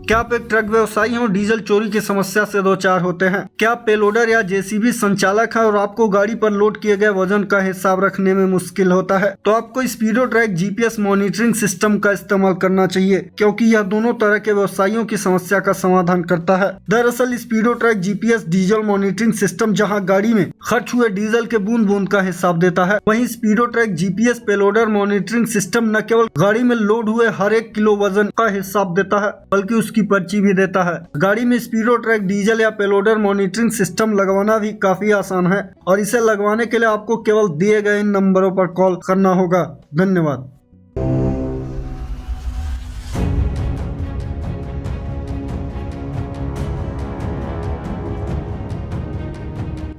क्या आप एक ट्रक व्यवसायी हैं और डीजल चोरी की समस्या से दो चार होते हैं? क्या आप पेलोडर या जेसीबी संचालक हैं और आपको गाड़ी पर लोड किए गए वजन का हिसाब रखने में मुश्किल होता है? तो आपको स्पीडो ट्रैक जीपीएस मॉनिटरिंग सिस्टम का इस्तेमाल करना चाहिए, क्योंकि यह दोनों तरह के व्यवसायियों की समस्या का समाधान करता है। दरअसल Speedo track GPS diesel monitoring system जहाँ गाड़ी में खर्च हुए डीजल के बूंद बूंद का हिसाब देता है, वहीं स्पीडो track GPS payloader monitoring system न केवल गाड़ी में लोड हुए हर 1 किलो वजन का हिसाब देता है, बल्कि उसकी पर्ची भी देता है। गाड़ी में स्पीडो ट्रैक डीजल या पेलोडर मॉनिटरिंग सिस्टम लगवाना भी काफी आसान है और इसे लगवाने के लिए आपको केवल दिए गए इन नंबरों पर कॉल करना होगा। धन्यवाद।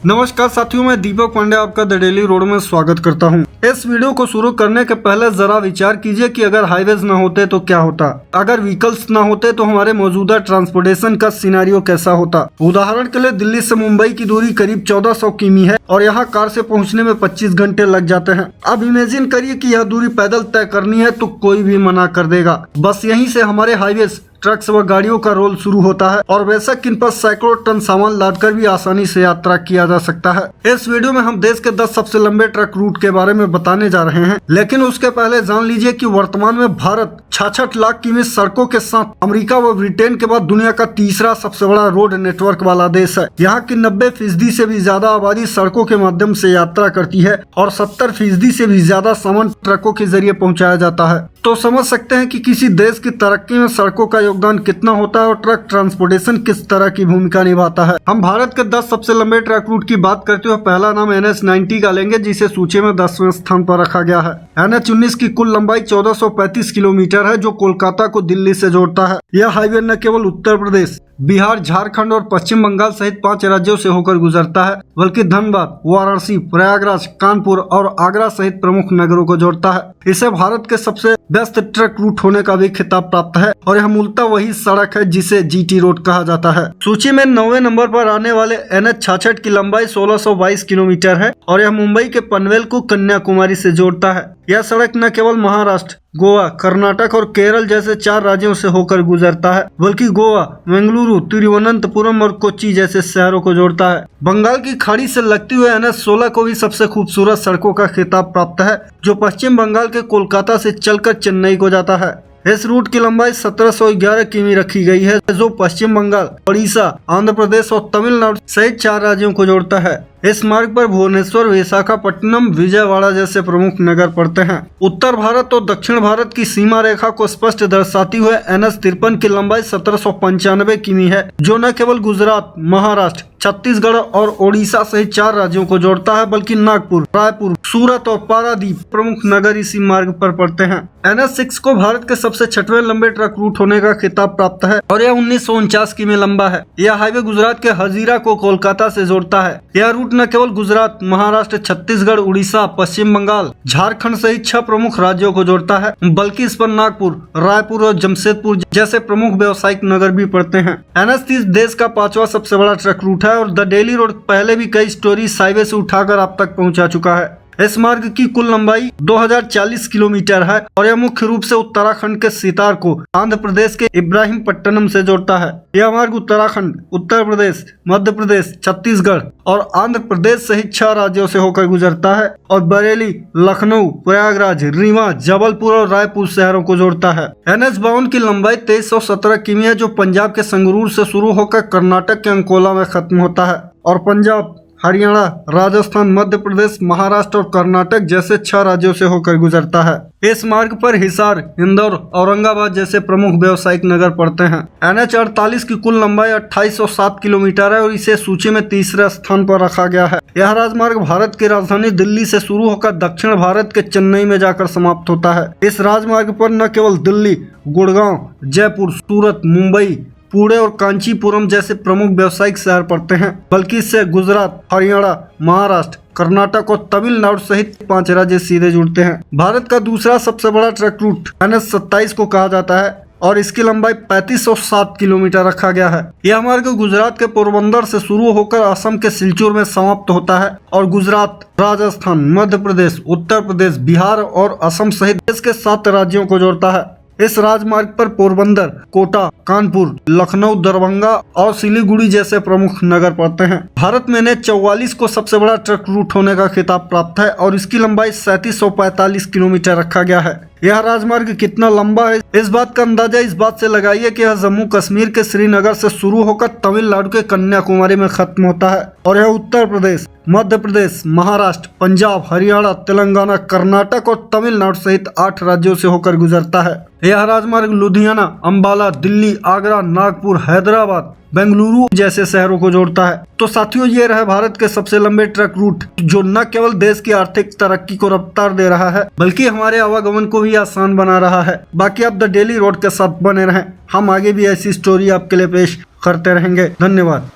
नमस्कार साथियों, मैं दीपक पांडे आपका द डेली रोड में स्वागत करता हूं। इस वीडियो को शुरू करने के पहले जरा विचार कीजिए कि अगर हाईवेज न होते तो क्या होता, अगर व्हीकल्स न होते तो हमारे मौजूदा ट्रांसपोर्टेशन का सिनेरियो कैसा होता। उदाहरण के लिए दिल्ली से मुंबई की दूरी करीब 1400 किमी है और यहाँ कार से पहुँचने में 25 घंटे लग जाते हैं। अब इमेजिन करिए कि यह दूरी पैदल तय करनी है तो कोई भी मना कर देगा। बस यहीं से हमारे हाईवेज, ट्रक्स व गाड़ियों का रोल शुरू होता है और बेशक इन पर सैकड़ों टन सामान लादकर भी आसानी से यात्रा किया जा सकता है। इस वीडियो में हम देश के 10 सबसे लंबे ट्रक रूट के बारे में बताने जा रहे हैं, लेकिन उसके पहले जान लीजिए कि वर्तमान में भारत 66 लाख किमी सड़कों के साथ अमेरिका व ब्रिटेन के बाद दुनिया का तीसरा सबसे बड़ा रोड नेटवर्क वाला देश है। यहाँ की 90% से भी ज्यादा आबादी सड़कों के माध्यम से यात्रा करती है और 70% से भी ज्यादा सामान ट्रकों के जरिए पहुँचाया जाता है। तो समझ सकते हैं कि किसी देश की तरक्की में सड़कों का योगदान कितना होता है और ट्रक ट्रांसपोर्टेशन किस तरह की भूमिका निभाता है। हम भारत के 10 सबसे लंबे ट्रक रूट की बात करते हुए पहला नाम NH-90 का लेंगे, जिसे सूची में 10वें स्थान पर रखा गया है। NH-19 की कुल लंबाई 1435 किलोमीटर है, जो कोलकाता को दिल्ली से जोड़ता है। यह हाईवे न केवल उत्तर प्रदेश, बिहार, झारखंड और पश्चिम बंगाल सहित 5 राज्यों से होकर गुजरता है, बल्कि धनबाद, वाराणसी, प्रयागराज, कानपुर और आगरा सहित प्रमुख नगरों को जोड़ता है। इसे भारत के सबसे व्यस्त ट्रक रूट होने का भी खिताब प्राप्त है और यह मूलतः वही सड़क है जिसे जीटी रोड कहा जाता है। सूची में 9वें नंबर पर आने वाले NH-66 की लंबाई 1622 किलोमीटर है और यह मुंबई के पनवेल को कन्याकुमारी से जोड़ता है। यह सड़क न केवल महाराष्ट्र, गोवा, कर्नाटक और केरल जैसे 4 राज्यों से होकर गुजरता है, बल्कि गोवा, बेंगलुरु, तिरुवनंतपुरम और कोच्चि जैसे शहरों को जोड़ता है। बंगाल की खाड़ी से लगती हुई NH-16 को भी सबसे खूबसूरत सड़कों का खिताब प्राप्त है, जो पश्चिम बंगाल के कोलकाता से चलकर चेन्नई को जाता है। इस रूट की लंबाई 1711 किमी रखी गई है, जो पश्चिम बंगाल, उड़ीसा, आंध्र प्रदेश और तमिलनाडु सहित 4 राज्यों को जोड़ता है। इस मार्ग पर भुवनेश्वर, विशाखापट्टनम, विजयवाड़ा जैसे प्रमुख नगर पड़ते हैं। उत्तर भारत और दक्षिण भारत की सीमा रेखा को स्पष्ट दर्शाती हुए NH-53 की लंबाई 1795 किमी है, जो न केवल गुजरात, महाराष्ट्र, छत्तीसगढ़ और ओडिशा सहित 4 राज्यों को जोड़ता है, बल्कि नागपुर, रायपुर, सूरत और पारादीप प्रमुख नगर इसी मार्ग पर पड़ते हैं। NH-6 को भारत के सबसे 6वें लंबे ट्रक रूट होने का खिताब प्राप्त है और यह 1949 किमी लंबा है। यह हाईवे गुजरात के हजीरा को कोलकाता से जोड़ता है। यह रूट न केवल गुजरात, महाराष्ट्र, छत्तीसगढ़, उड़ीसा, पश्चिम बंगाल, झारखंड सहित 6 प्रमुख राज्यों को जोड़ता है, बल्कि इस पर नागपुर, रायपुर और जमशेदपुर जैसे प्रमुख व्यावसायिक नगर भी पड़ते हैं। NH-30 देश का 5वां सबसे बड़ा ट्रक रूट है और द डेली रोड पहले भी कई स्टोरीज हाईवे से उठाकर आप तक पहुंचा चुका है। इस मार्ग की कुल लंबाई 2040 किलोमीटर है और यह मुख्य रूप से उत्तराखंड के सितार को आंध्र प्रदेश के इब्राहिमपट्टनम से जोड़ता है। यह मार्ग उत्तराखंड, उत्तर प्रदेश, मध्य प्रदेश, छत्तीसगढ़ और आंध्र प्रदेश सहित 6 राज्यों से होकर गुजरता है और बरेली, लखनऊ, प्रयागराज, रीवा, जबलपुर और रायपुर शहरों को जोड़ता है। NH-52 की लंबाई 2317 किमी है, जो पंजाब के संगरूर से शुरू होकर कर्नाटक के अंकोला में खत्म होता है और पंजाब, हरियाणा, राजस्थान, मध्य प्रदेश, महाराष्ट्र और कर्नाटक जैसे 6 राज्यों से होकर गुजरता है। इस मार्ग पर हिसार, इंदौर, औरंगाबाद जैसे प्रमुख व्यावसायिक नगर पड़ते हैं। NH-48 की कुल लंबाई 2807 किलोमीटर है और इसे सूची में 3रे स्थान पर रखा गया है। यह राजमार्ग भारत की राजधानी दिल्ली से शुरू होकर दक्षिण भारत के चेन्नई में जाकर समाप्त होता है। इस राजमार्ग पर न केवल दिल्ली, गुड़गांव, जयपुर, सूरत, मुंबई, पुणे और कांचीपुरम जैसे प्रमुख व्यावसायिक शहर पड़ते हैं, बल्कि इससे गुजरात, हरियाणा, महाराष्ट्र, कर्नाटक और तमिलनाडु सहित 5 राज्य सीधे जुड़ते हैं। भारत का दूसरा सबसे बड़ा ट्रक रूट NH-27 को कहा जाता है और इसकी लंबाई 3507 किलोमीटर रखा गया है। यह मार्ग गुजरात के पोरबंदर से शुरू होकर असम के सिलचर में समाप्त होता है और गुजरात, राजस्थान, मध्य प्रदेश, उत्तर प्रदेश, बिहार और असम सहित देश के 7 राज्यों को जोड़ता है। इस राजमार्ग पर पोरबंदर, कोटा, कानपुर, लखनऊ, दरभंगा और सिलीगुड़ी जैसे प्रमुख नगर पड़ते हैं। भारत में NH-44 को सबसे बड़ा ट्रक रूट होने का खिताब प्राप्त है और इसकी लंबाई 3745 किलोमीटर रखा गया है। यह राजमार्ग कितना लंबा है, इस बात का अंदाजा इस बात से लगाइए कि यह जम्मू कश्मीर के श्रीनगर से शुरू होकर तमिलनाडु के कन्याकुमारी में खत्म होता है और यह उत्तर प्रदेश, मध्य प्रदेश, महाराष्ट्र, पंजाब, हरियाणा, तेलंगाना, कर्नाटक और तमिलनाडु सहित 8 राज्यों से होकर गुजरता है। यह राजमार्ग लुधियाना, अंबाला, दिल्ली, आगरा, नागपुर, हैदराबाद, बेंगलुरु जैसे शहरों को जोड़ता है। तो साथियों, ये रहे भारत के सबसे लंबे ट्रक रूट, जो न केवल देश की आर्थिक तरक्की को रफ्तार दे रहा है बल्कि हमारे आवागमन को भी आसान बना रहा है। बाकी आप द डेली रोड के साथ बने रहें, हम आगे भी ऐसी स्टोरी आपके लिए पेश करते रहेंगे। धन्यवाद।